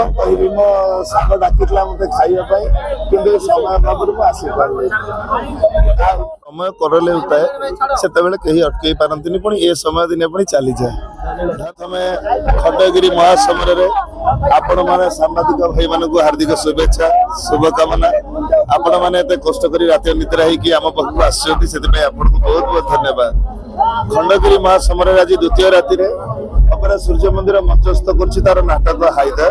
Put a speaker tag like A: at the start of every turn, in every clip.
A: कौन कहि मो सांग डाकिला मते खाइबा कि समय अभाव आसी पारे समय करले होता है से कहीं अटकई पारती पुणी ए समय दिन पुणी चली जाए प्रथम खंडगिरी महासमर आपण मैंने सांबादिक भाई मान हार्दिक शुभेच्छा शुभकामना आपण मैंने कष्ट कर रात निद्रा होम पाक आपको बहुत बहुत धन्यवाद। खंडगिरी महासमर आज द्वितीय राति अपरा सूर्य मंदिर मंचस्थ कर नाटक हाइदर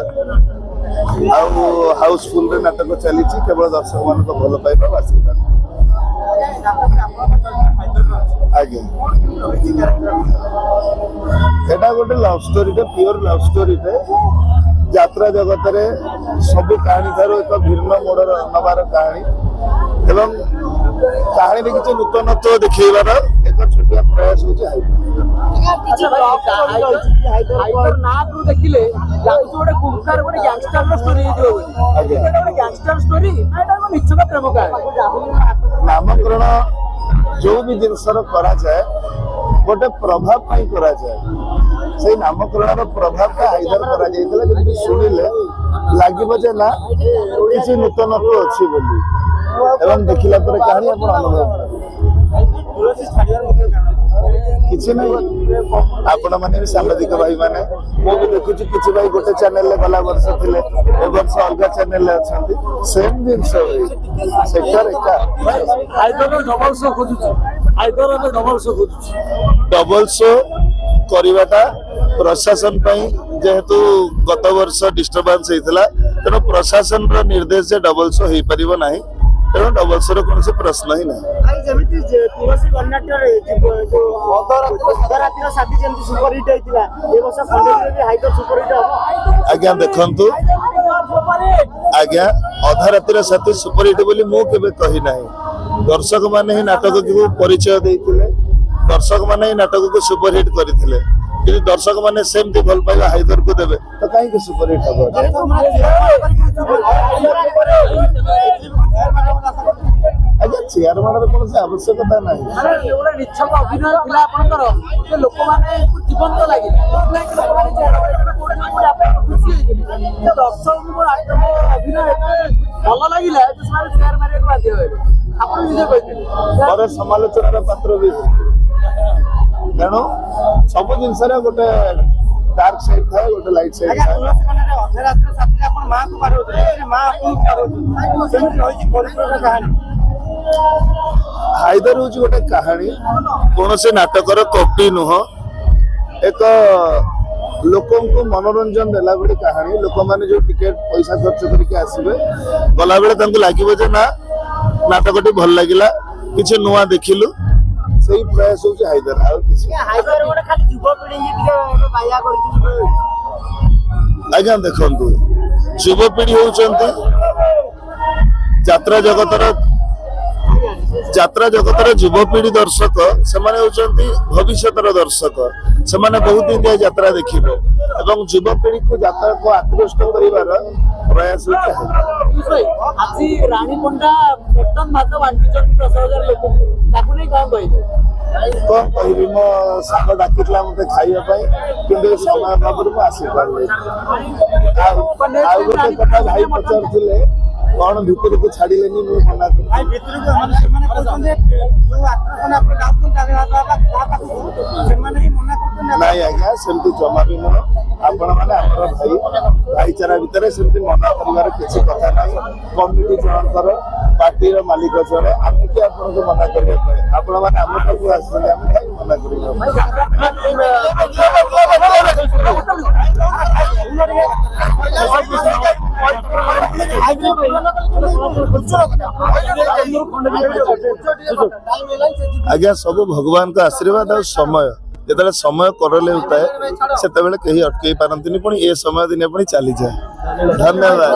A: हाउसफुल नाटक चली केवल दर्शक मान भल पाइबा आशीर्वाद आज्ञा एटा गोटे love story pure love story यात्रा जगत रे सब कहानी थारो एक भिन्न मोड़ नबार कहानी एवं कहानी रे किछि नूतनत्व देखैबार एक छोटिया प्रयास होछि
B: हाइदर ना को देखिले लागु गोटे गुमकार गोटे गैंगस्टर स्टोरी दियो बोली गोटे गैंगस्टर स्टोरी एटा को निश्चित प्रेम कहानी
A: नामकरण जो भी जिनसर करा जाए गोटे प्रभाव पाई करा जाए से नामकरण प्रभाव का हाइदर करा जाइतला जब सुनिले लागिबो जे ना किछि नूतनत्व अछि बोली एवं देखिला पर कहानी अपन अनुभव किछि नहीं आपण माने सांबादिक भाई माने मो भी देखु किछि भाई गोटे चैनल ले गला वर्ष थिले ए वर्ष अलगा चैनल ले अछंती सेम दिन सेक्टर एका
B: हाइदर डबल शो खोजु हाइदर डबल शो खोजु
A: डबल शो करिवाटा प्रशासन पई जेहेतु गत वर्ष डिस्टर्बेंस हेतला तेनो प्रशासन रो निर्देश जे डबल शो हे परिबो नाही तेनो डबल शो रो कोनसे प्रश्न ही नाही
B: आई जेमिति तुलसी कर्नाटक जो अधरातिर साथी जेमिति सुपर हिट हेतिला ए वर्ष खंडगिरी भी हाइदर सुपर हिट हो
A: आज्ञा देखंतु आज्ञा अधरातिर साथी सुपर हिट बोली मो केबे कहि नाही दर्शक माने ही नाटक को परिचय देइतिले दर्शक माने ही नाटक को सुपर हिट करथिले कि दर्शक माने सेम ती भल पाइबा हाइदर को देबे तो काहे के सुपर हिट हो अच्छा चेयरमैन रे कोन से आवश्यकता नाही
B: एवढा निच्छक अभिनय थिला आपनकर जे लोक माने जीवंत लागि लोक माने चेयरमैन कोड ना कोड आपन खुशी होइली जे दर्शक को अभिनय भल लागिला जे सारे चेयरमैन को बाध्य होइले आपन निजे कहिथिले
A: बरे समालोचना रा पात्र भी तेणु सब जिनस गोटे डार्क साइड था गोटे लाइट साइड हाइदर हूँ गोटे कहानी कौन से नाटकर कॉपी नुह एक लोक मनोरंजन देला गोटे कहानी लोक मैंने जो टिकेट पैसा खर्च करके आसबे गला बेले लगे जे ना नाटकटी भल लगिला किसी नुआ देखिलु सही प्रयास हो हाइदर आ किसी
B: हाइदर गोटे खाली युवपीढ़ी टिके बाया करथि
A: आज्ञा देखंतु युवपीढ़ी होचंती यात्रा जगतर युवपीढ़ी दर्शक से भविष्यतर दर्शक से बहुत दिन यात्रा देखिबे एवं युवपीढ़ी को यात्रा को आकृष्ट करिवार प्रयास
B: आज रानी पंडा मटन भात बांटी 10,000 लोक ताकू नहीं काम कहिबे
A: कौन कहि मो सांग डाकिला मते खाइबा कि समय अभाव आसी पारे कथा भाई पचार थिले कौन भीतर को छाड़िलेनी मु मना
B: भाई भीतर को माने माने कहन जे जो आक्रमण आपन डाकू से माने ही मना करते
A: नहीं आज्ञा सेमती जमा भी न आपण माने हमर भाई भाईचारा भीतर सेमती मना करिवार किछि कथा नाही कमिटी जनकर पार्टी रो मालिक जने हम कि आपण को मना करिया आपण माने हम को आसी हम काई मना करिया आज्ञा सब भगवान का आशीर्वाद और समय जेतले समय करले होता है से कहीं अटकई पारती पुणी ए समय दिन पुणी चली जाए धन्यवाद।